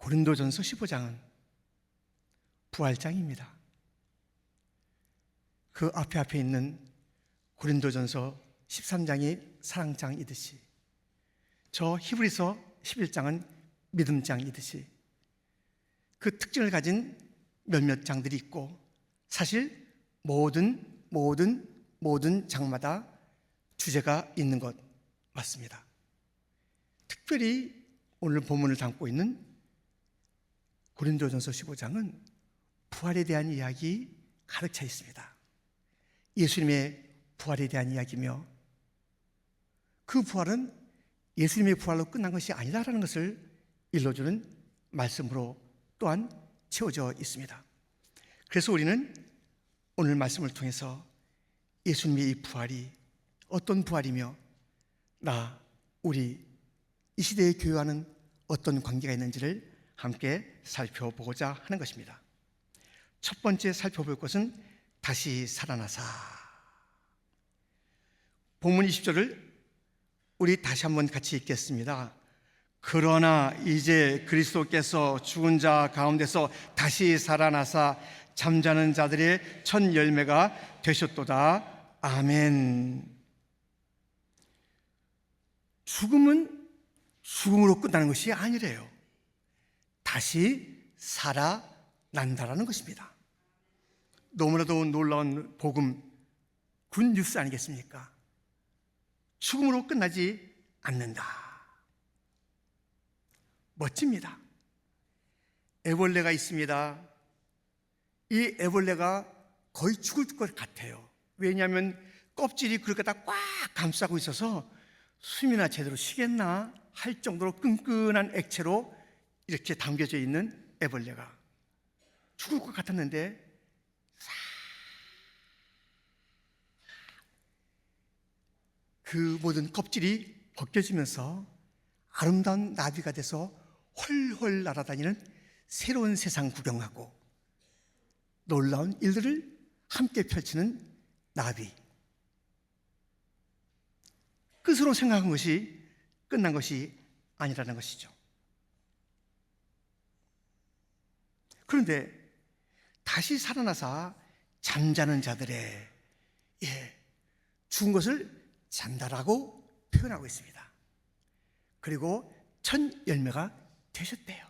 고린도전서 15장은 부활장입니다. 그 앞에 있는 고린도전서 13장이 사랑장이듯이, 저 히브리서 11장은 믿음장이듯이 그 특징을 가진 몇몇 장들이 있고, 사실 모든 장마다 주제가 있는 것 맞습니다. 특별히 오늘 본문을 담고 있는 고린도전서 15장은 부활에 대한 이야기 가득 차 있습니다. 예수님의 부활에 대한 이야기며, 그 부활은 예수님의 부활로 끝난 것이 아니다라는 것을 일러주는 말씀으로 또한 채워져 있습니다. 그래서 우리는 오늘 말씀을 통해서 예수님의 이 부활이 어떤 부활이며, 우리 이 시대의 교회와는 어떤 관계가 있는지를 함께 살펴보고자 하는 것입니다. 첫 번째 살펴볼 것은 다시 살아나사. 본문 20절을 우리 다시 한번 같이 읽겠습니다. 그러나 이제 그리스도께서 죽은 자 가운데서 다시 살아나사 잠자는 자들의 첫 열매가 되셨도다. 아멘. 죽음은 죽음으로 끝나는 것이 아니래요. 다시 살아난다라는 것입니다. 너무나도 놀라운 복음, 굿뉴스 아니겠습니까? 죽음으로 끝나지 않는다. 멋집니다. 애벌레가 있습니다. 이 애벌레가 거의 죽을 것 같아요. 왜냐하면 껍질이 그렇게 다 꽉 감싸고 있어서 숨이나 제대로 쉬겠나 할 정도로 끈끈한 액체로 이렇게 담겨져 있는 애벌레가 죽을 것 같았는데, 그 모든 껍질이 벗겨지면서 아름다운 나비가 돼서 훨훨 날아다니는 새로운 세상 구경하고 놀라운 일들을 함께 펼치는 나비. 끝으로 생각한 것이 끝난 것이 아니라는 것이죠. 그런데 다시 살아나사 잠자는 자들의, 죽은 것을 잔다라고 표현하고 있습니다. 그리고 첫 열매가 되셨대요.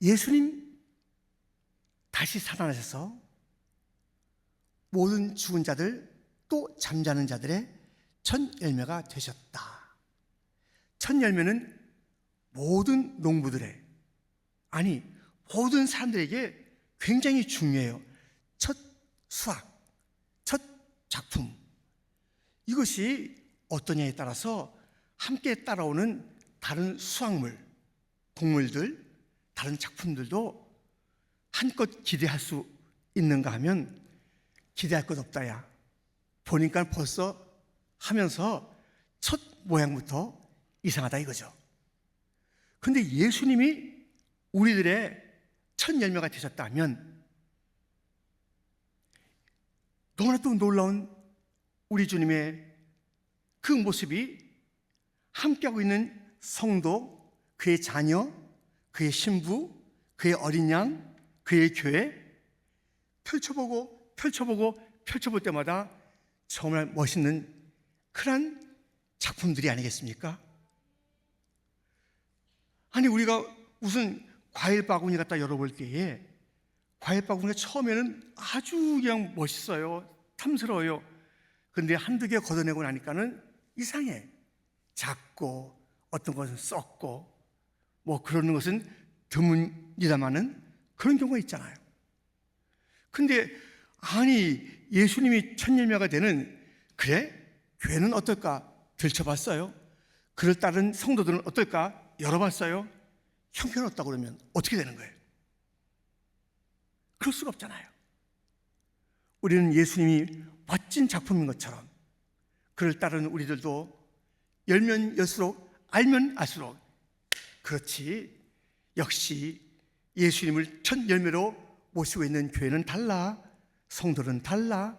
예수님 다시 살아나셔서 모든 죽은 자들, 또 잠자는 자들의 첫 열매가 되셨다. 첫 열매는 모든 농부들의, 모든 사람들에게 굉장히 중요해요. 첫 수확, 첫 작품. 이것이 어떠냐에 따라서 함께 따라오는 다른 수확물, 동물들, 다른 작품들도 한껏 기대할 수 있는가 하면 기대할 것 없다야. 보니까 벌써 하면서 첫 모양부터 이상하다 이거죠. 근데 예수님이 우리들의 첫 열매가 되셨다면, 너무나도 놀라운 우리 주님의 그 모습이 함께하고 있는 성도, 그의 자녀, 그의 신부, 그의 어린 양, 그의 교회 펼쳐볼 때마다 정말 멋있는 그런 작품들이 아니겠습니까? 우리가 무슨 과일 바구니 갖다 열어볼 때에 과일 바구니가 처음에는 아주 그냥 멋있어요. 탐스러워요. 근데 한두 개 걷어내고 나니까는 이상해. 작고 어떤 것은 썩고 그러는 것은 드뭅니다마는 그런 경우가 있잖아요. 근데 예수님이 첫 열매가 되는, 그래? 교회는 어떨까? 들춰봤어요? 그를 따른 성도들은 어떨까? 열어봤어요? 형편없다고 그러면 어떻게 되는 거예요? 그럴 수가 없잖아요. 우리는 예수님이 멋진 작품인 것처럼 그를 따르는 우리들도 열면 열수록, 알면 알수록, 그렇지, 역시 예수님을 첫 열매로 모시고 있는 교회는 달라, 성도는 달라,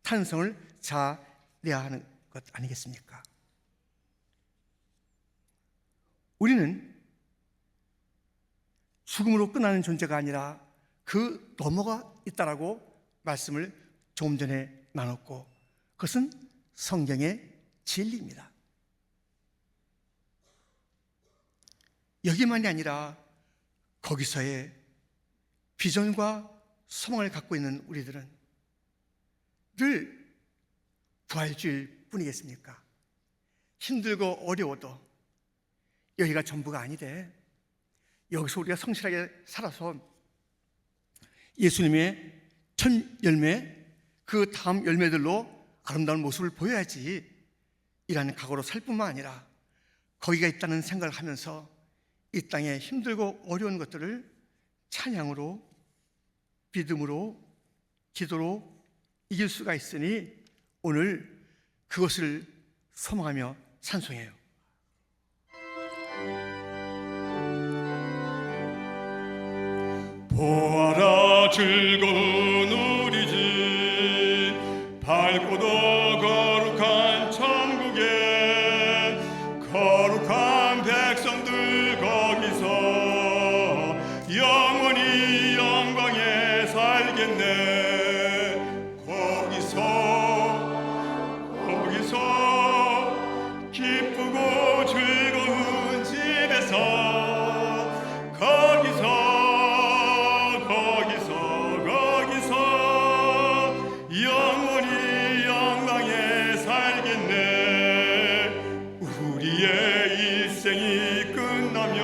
탄성을 잘내야 하는 것 아니겠습니까? 우리는 죽음으로 끝나는 존재가 아니라 그 넘어가 있다라고 말씀을 조금 전에 나눴고, 그것은 성경의 진리입니다. 여기만이 아니라 거기서의 비전과 소망을 갖고 있는 우리들은 늘 부활주일 뿐이겠습니까? 힘들고 어려워도 여기가 전부가 아니래. 여기서 우리가 성실하게 살아서 예수님의 첫 열매, 그 다음 열매들로 아름다운 모습을 보여야지 이라는 각오로 살 뿐만 아니라 거기가 있다는 생각을 하면서 이 땅에 힘들고 어려운 것들을 찬양으로, 믿음으로, 기도로 이길 수가 있으니 오늘 그것을 소망하며 찬송해요. 보아라 즐거운 우리 집, 밝고도 거룩한 천국에 거룩한 백성들 거기서 영원히 영광에 살겠네. 거기서 기쁘고 즐거운 집에서 거기서 영원히 영광에 살겠네. 우리의 일생이 끝나면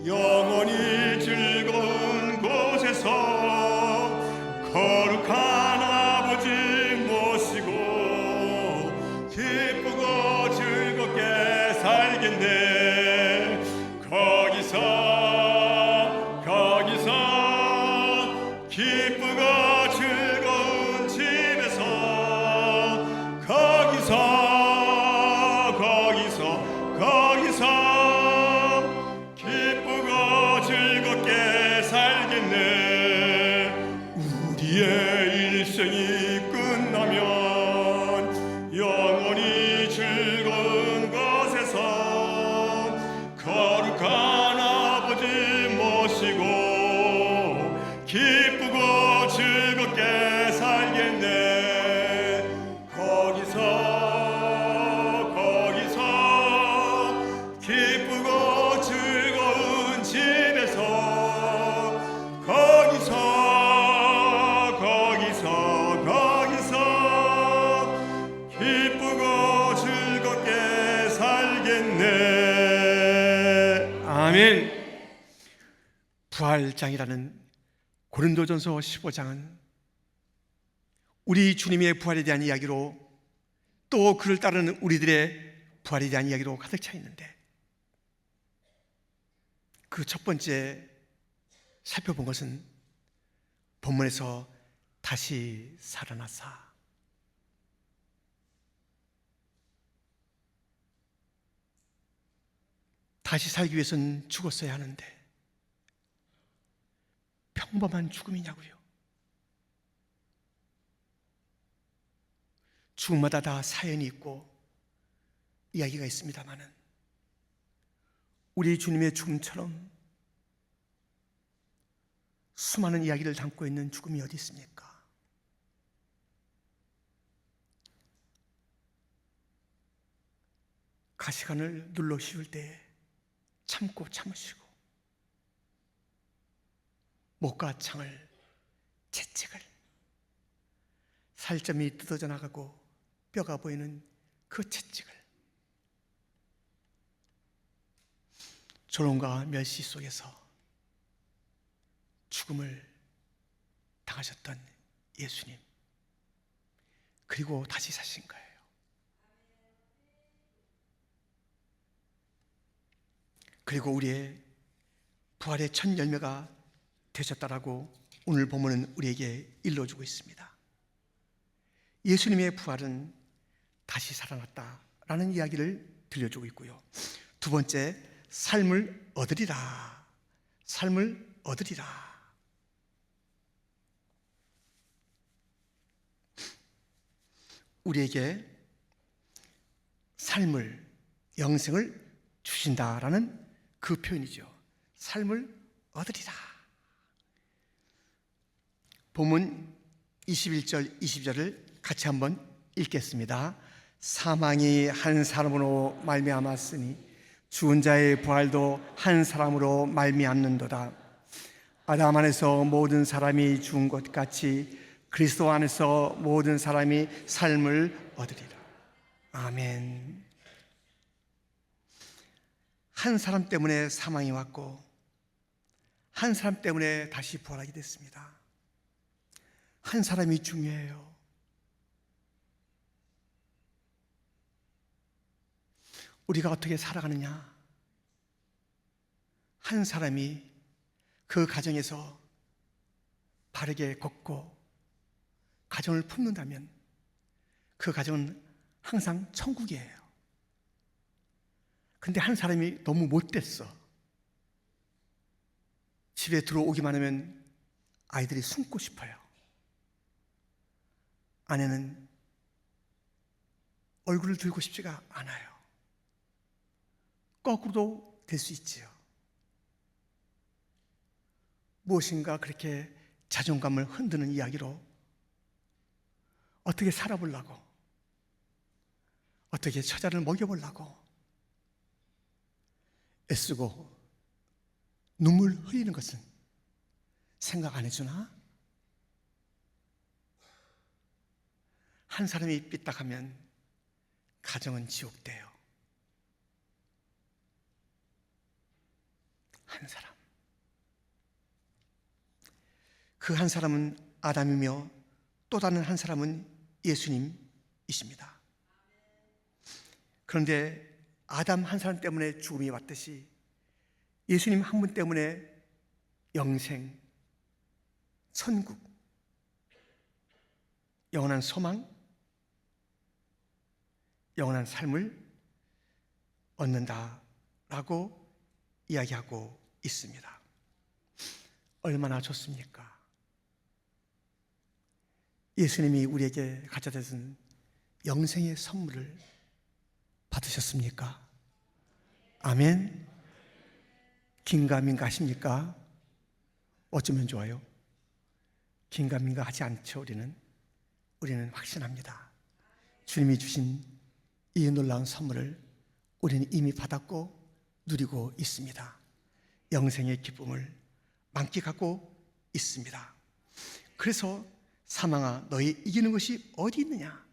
영원히 즐거운 곳에서 거룩한 아버지 모시고 기쁘고 즐겁게 살겠네. 거기서 기쁘고 즐거운 집에서 거기서 기쁘고 즐겁게 살겠네. 우리의 일생이 끝나면 영원히 즐거운 곳에서 거룩한 아버지 모시고 기쁘고 즐겁게 살겠네. 거기서 기쁘고 즐거운 집에서 거기서 기쁘고 즐겁게 살겠네. 아멘. 부활장이라는 고린도전서 15장은 우리 주님의 부활에 대한 이야기로, 또 그를 따르는 우리들의 부활에 대한 이야기로 가득 차 있는데, 그 첫 번째 살펴본 것은 본문에서 다시 살아나사, 다시 살기 위해서는 죽었어야 하는데 평범한 죽음이냐고요. 죽음마다 다 사연이 있고 이야기가 있습니다마는 우리 주님의 죽음처럼 수많은 이야기를 담고 있는 죽음이 어디 있습니까? 가시관을 눌러 씌울 때 참고 참으시고, 목과 창을, 채찍을, 살점이 뜯어져 나가고 뼈가 보이는 그 채찍을, 조롱과 멸시 속에서 죽음을 당하셨던 예수님, 그리고 다시 사신 거예요. 그리고 우리의 부활의 첫 열매가 되셨다라고 오늘 본문은 우리에게 일러주고 있습니다. 예수님의 부활은 다시 살아났다라는 이야기를 들려주고 있고요. 두 번째, 삶을 얻으리라. 삶을 얻으리라. 우리에게 삶을, 영생을 주신다라는 그 표현이죠. 삶을 얻으리라. 본문 21절, 22절을 같이 한번 읽겠습니다. 사망이 한 사람으로 말미암았으니 죽은 자의 부활도 한 사람으로 말미암는도다. 아담 안에서 모든 사람이 죽은 것 같이 그리스도 안에서 모든 사람이 삶을 얻으리라. 아멘. 한 사람 때문에 사망이 왔고 한 사람 때문에 다시 부활하게 됐습니다. 한 사람이 중요해요. 우리가 어떻게 살아가느냐? 한 사람이 그 가정에서 바르게 걷고 가정을 품는다면 그 가정은 항상 천국이에요. 근데 한 사람이 너무 못됐어. 집에 들어오기만 하면 아이들이 숨고 싶어요. 아내는 얼굴을 들고 싶지가 않아요. 거꾸로도 될 수 있지요. 무엇인가 그렇게 자존감을 흔드는 이야기로 어떻게 살아보려고, 어떻게 처자를 먹여보려고 애쓰고 눈물 흘리는 것은 생각 안 해주나? 한 사람이 삐딱하면 가정은 지옥돼요. 한 사람. 그 한 사람은 아담이며 또 다른 한 사람은 예수님이십니다. 그런데 아담 한 사람 때문에 죽음이 왔듯이 예수님 한 분 때문에 영생, 천국, 영원한 소망, 영원한 삶을 얻는다라고 이야기하고 있습니다. 얼마나 좋습니까? 예수님이 우리에게 가져다 준 영생의 선물을 받으셨습니까? 아멘. 긴가민가 하십니까? 어쩌면 좋아요? 긴가민가 하지 않죠. 우리는 확신합니다. 주님이 주신 이 놀라운 선물을 우리는 이미 받았고 누리고 있습니다. 영생의 기쁨을 만끽하고 있습니다. 그래서 사망아, 너희 이기는 것이 어디 있느냐?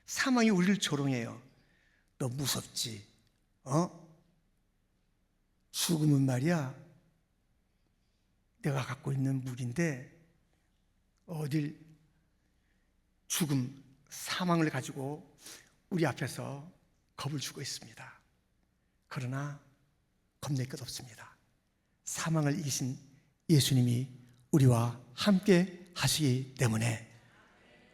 사망이 우리를 조롱해요. 너 무섭지? 죽음은 말이야, 내가 갖고 있는 무기인데 어딜 죽음, 사망을 가지고 우리 앞에서 겁을 주고 있습니다. 그러나 겁낼 것 없습니다. 사망을 이기신 예수님이 우리와 함께 하시기 때문에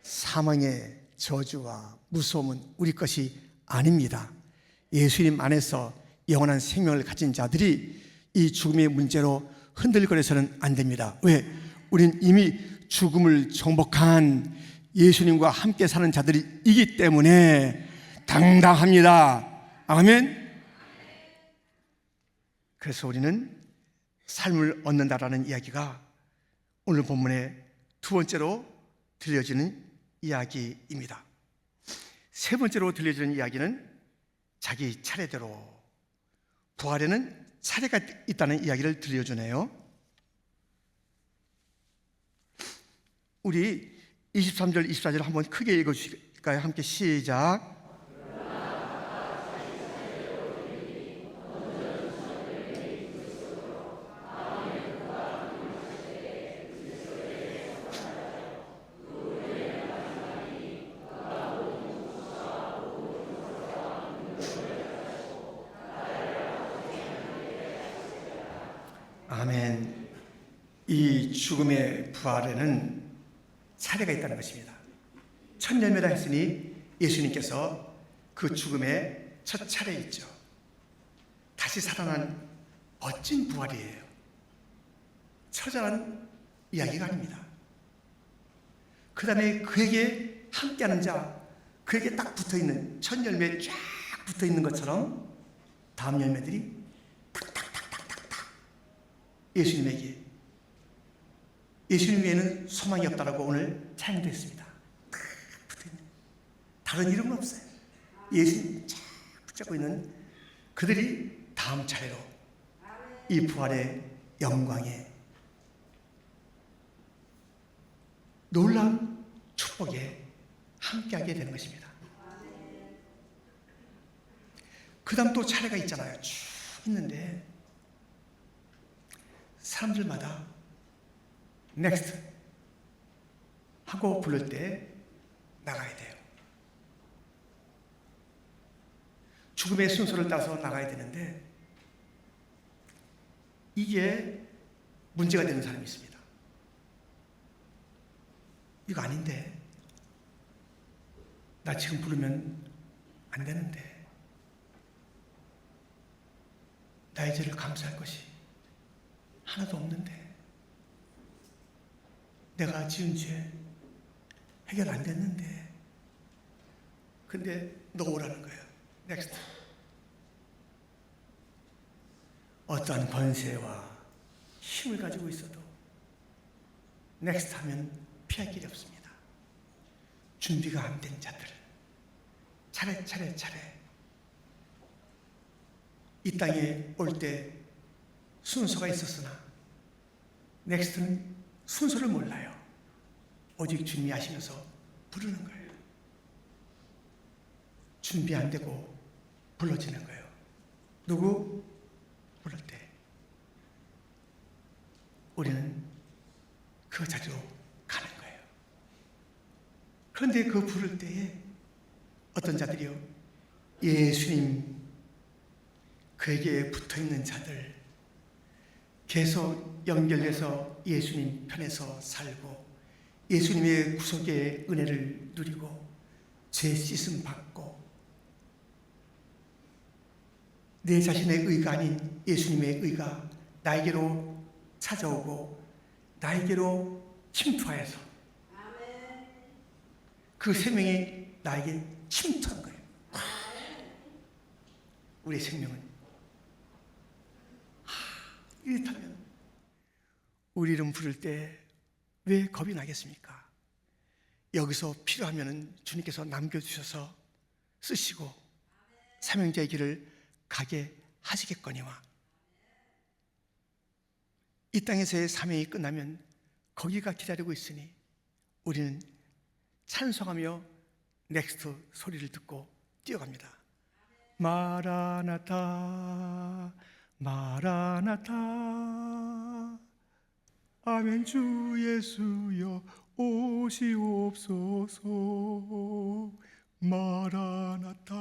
사망의 저주와 무서움은 우리 것이 아닙니다. 예수님 안에서 영원한 생명을 가진 자들이 이 죽음의 문제로 흔들거려서는 안 됩니다. 왜? 우린 이미 죽음을 정복한 예수님과 함께 사는 자들이기 때문에 당당합니다. 아멘. 그래서 우리는 삶을 얻는다라는 이야기가 오늘 본문의 두 번째로 들려지는 이야기입니다. 세 번째로 들려지는 이야기는 자기 차례대로, 부활에는 차례가 있다는 이야기를 들려주네요. 우리 23절, 24절 한번 크게 읽어주실까요? 함께 시작. 아멘. 이 죽음의 부활에는 차례가 있다는 것입니다. 첫 열매라 했으니 예수님께서 그 죽음의 첫 차례 있죠. 다시 살아난 멋진 부활이에요. 처절한 이야기가 아닙니다. 그 다음에 그에게 함께하는 자, 그에게 딱 붙어있는 첫 열매에 쫙 붙어있는 것처럼 다음 열매들이 예수님에게, 예수님 외에는 소망이 없다라고 오늘 찬양도 했습니다. 다른 이름은 없어요. 예수님 쫙 붙잡고 있는 그들이 다음 차례로 이 부활의 영광에, 놀라운 축복에 함께하게 되는 것입니다. 그 다음 또 차례가 있잖아요. 쭉 있는데 사람들마다 넥스트 하고 부를 때 나가야 돼요. 죽음의 순서를 따라서 나가야 되는데 이게 문제가 되는 사람이 있습니다. 이거 아닌데, 나 지금 부르면 안 되는데, 나의 죄를 감수할 것이 하나도 없는데, 내가 지은 죄 해결 안 됐는데, 근데 너 오라는 거예요. 넥스트. 어떠한 권세와 힘을 가지고 있어도 넥스트 하면 피할 길이 없습니다. 준비가 안 된 자들, 차례 이 땅에 올 때 순서가 있었으나 넥스트는 순서를 몰라요. 오직 주님이 아시면서 부르는 거예요. 준비 안 되고 불러지는 거예요. 누구? 부를 때 우리는 그 자리로 가는 거예요. 그런데 그 부를 때에 어떤 자들이요? 예수님, 그에게 붙어있는 자들, 계속 연결돼서 예수님 편에서 살고 예수님의 구속의 은혜를 누리고 죄 씻음 받고 내 자신의 의가 아닌 예수님의 의가 나에게로 찾아오고 나에게로 침투하여서 그 생명이 나에게 침투한 거예요. 우리의 생명은 이렇다면 우리 이름 부를 때 왜 겁이 나겠습니까? 여기서 필요하면 주님께서 남겨주셔서 쓰시고 사명자의 길을 가게 하시겠거니와, 이 땅에서의 사명이 끝나면 거기가 기다리고 있으니 우리는 찬송하며 넥스트 소리를 듣고 뛰어갑니다. 마라나타 마라나타 아멘. 주 예수여 오시옵소서. 마라나타.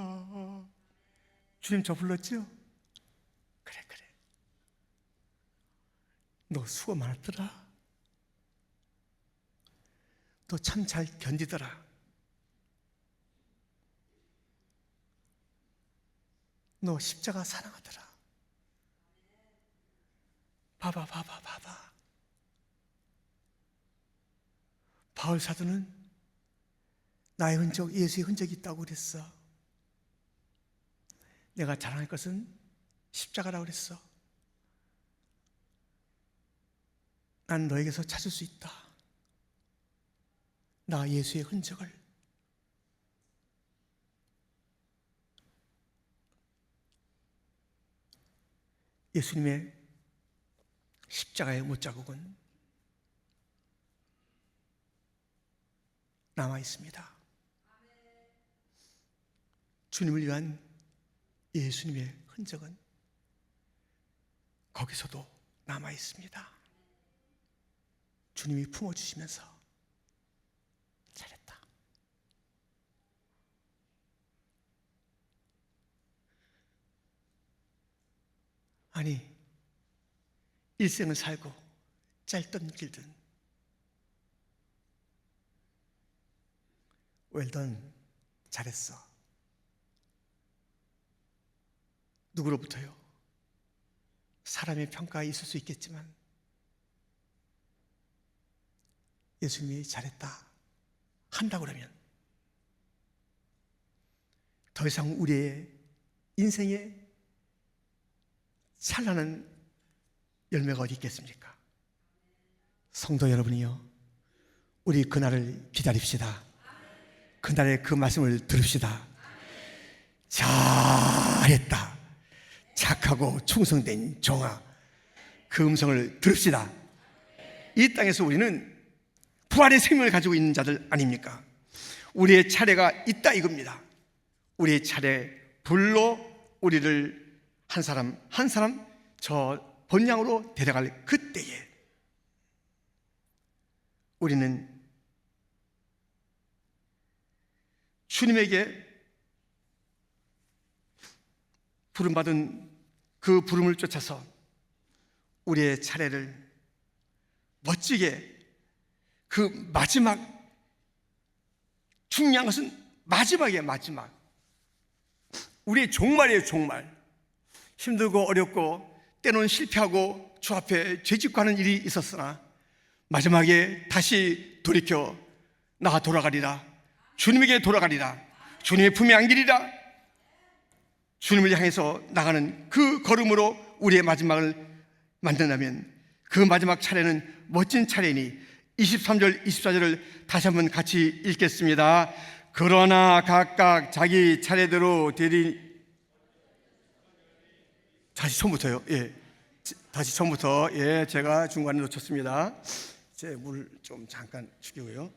주님 저 불렀죠? 그래 너 수고 많았더라. 너 참 잘 견디더라. 너 십자가 사랑하더라. 봐봐. 바울 사도는 나의 흔적, 예수의 흔적이 있다고 그랬어. 내가 자랑할 것은 십자가라고 그랬어. 난 너에게서 찾을 수 있다. 나 예수의 흔적을. 예수님의 십자가의 못자국은 남아 있습니다. 주님을 위한 예수님의 흔적은 거기서도 남아 있습니다. 주님이 품어주시면서 잘했다. 아니, 일생을 살고 짧든 길든 웰던, 잘했어. 누구로부터요? 사람의 평가가 있을 수 있겠지만 예수님이 잘했다 한다고 그러면 더 이상 우리의 인생에 찬란한 열매가 어디 있겠습니까? 성도 여러분이요, 우리 그날을 기다립시다. 그날의 그 말씀을 들읍시다. 잘했다, 착하고 충성된 종아, 그 음성을 들읍시다. 이 땅에서 우리는 부활의 생명을 가지고 있는 자들 아닙니까? 우리의 차례가 있다 이겁니다. 우리의 차례 불로 우리를 한 사람 한 사람 저 본향으로 데려갈 그때에 우리는 주님에게 부름받은 그 부름을 쫓아서 우리의 차례를 멋지게, 그 마지막, 중요한 것은 마지막이에요. 마지막, 우리의 종말이에요. 종말. 힘들고 어렵고 때로는 실패하고 주 앞에 죄짓고하는 일이 있었으나 마지막에 다시 돌이켜 나 돌아가리라, 주님에게 돌아가리라, 주님의 품에 안기리라, 주님을 향해서 나가는 그 걸음으로 우리의 마지막을 만든다면 그 마지막 차례는 멋진 차례니 23절 24절을 다시 한번 같이 읽겠습니다. 그러나 각각 자기 차례대로 되리. 다시 처음부터요. 예, 다시 처음부터. 예, 제가 중간에 놓쳤습니다. 제 물 좀 잠깐 죽이고요.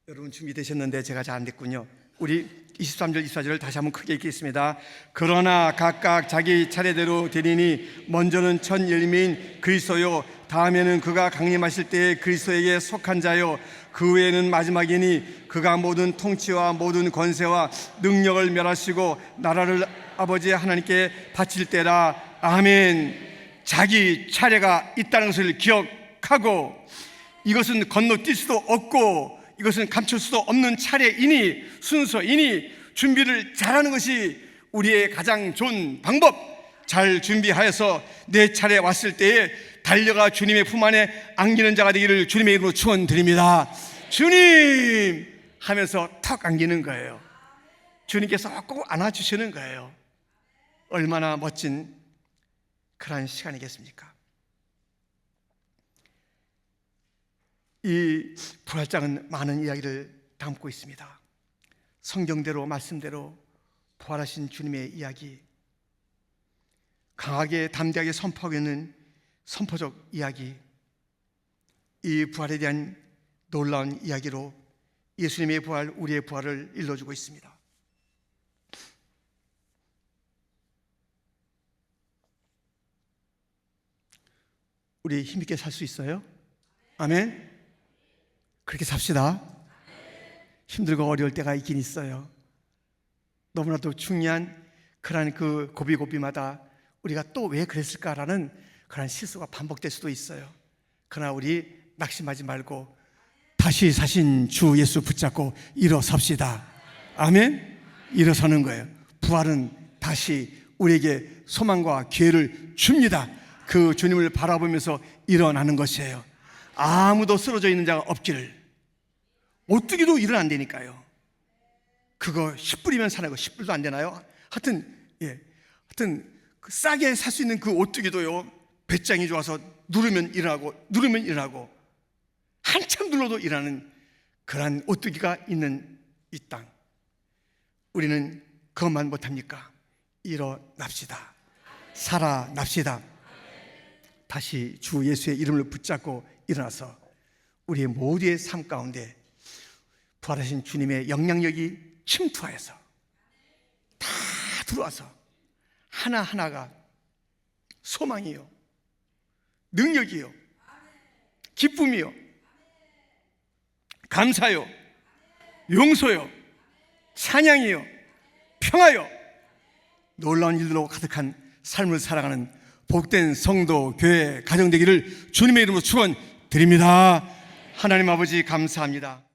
여러분 준비되셨는데 제가 잘 안 됐군요. 우리 23절 24절을 다시 한번 크게 읽겠습니다. 그러나 각각 자기 차례대로 되리니 먼저는 첫 열매인 그리스도요, 다음에는 그가 강림하실 때에 그리스도에게 속한 자요, 그 후에는 마지막이니 그가 모든 통치와 모든 권세와 능력을 멸하시고 나라를 아버지 하나님께 바칠 때라. 아멘. 자기 차례가 있다는 것을 기억하고, 이것은 건너뛸 수도 없고 이것은 감출 수도 없는 차례이니, 순서이니 준비를 잘하는 것이 우리의 가장 좋은 방법. 잘 준비하여서 내 차례 왔을 때에 달려가 주님의 품 안에 안기는 자가 되기를 주님의 이름으로 축원드립니다. 주님 하면서 턱 안기는 거예요. 주님께서 꼭 안아주시는 거예요. 얼마나 멋진 그런 시간이겠습니까? 이 부활장은 많은 이야기를 담고 있습니다. 성경대로 말씀대로 부활하신 주님의 이야기, 강하게 담대하게 선포하고 있는 선포적 이야기, 이 부활에 대한 놀라운 이야기로 예수님의 부활, 우리의 부활을 일러주고 있습니다. 우리 힘있게 살 수 있어요? 아멘. 그렇게 삽시다. 힘들고 어려울 때가 있긴 있어요. 너무나도 중요한 그런 그 고비고비마다 우리가 또 왜 그랬을까라는 그런 실수가 반복될 수도 있어요. 그러나 우리 낙심하지 말고 다시 사신 주 예수 붙잡고 일어섭시다. 아멘. 일어서는 거예요. 부활은 다시 우리에게 소망과 기회를 줍니다. 그 주님을 바라보면서 일어나는 것이에요. 아무도 쓰러져 있는 자가 없기를. 오뚜기도 일은 안 되니까요. 그거 10불이면 사는 거 10불도 안 되나요? 하여튼 그 싸게 살 수 있는 그 오뚜기도요, 배짱이 좋아서 누르면 일어나고 한참 눌러도 일하는 그러한 오뚜기가 있는 이 땅, 우리는 그것만 못합니까? 일어납시다. 살아납시다. 다시 주 예수의 이름을 붙잡고 일어나서 우리의 모두의 삶 가운데 부활하신 주님의 영향력이 침투하여서 다 들어와서 하나하나가 소망이요, 능력이요, 기쁨이요, 감사요, 용서요, 찬양이요, 평화요, 놀라운 일들로 가득한 삶을 살아가는 복된 성도, 교회, 가정 되기를 주님의 이름으로 축원드립니다. 하나님 아버지 감사합니다.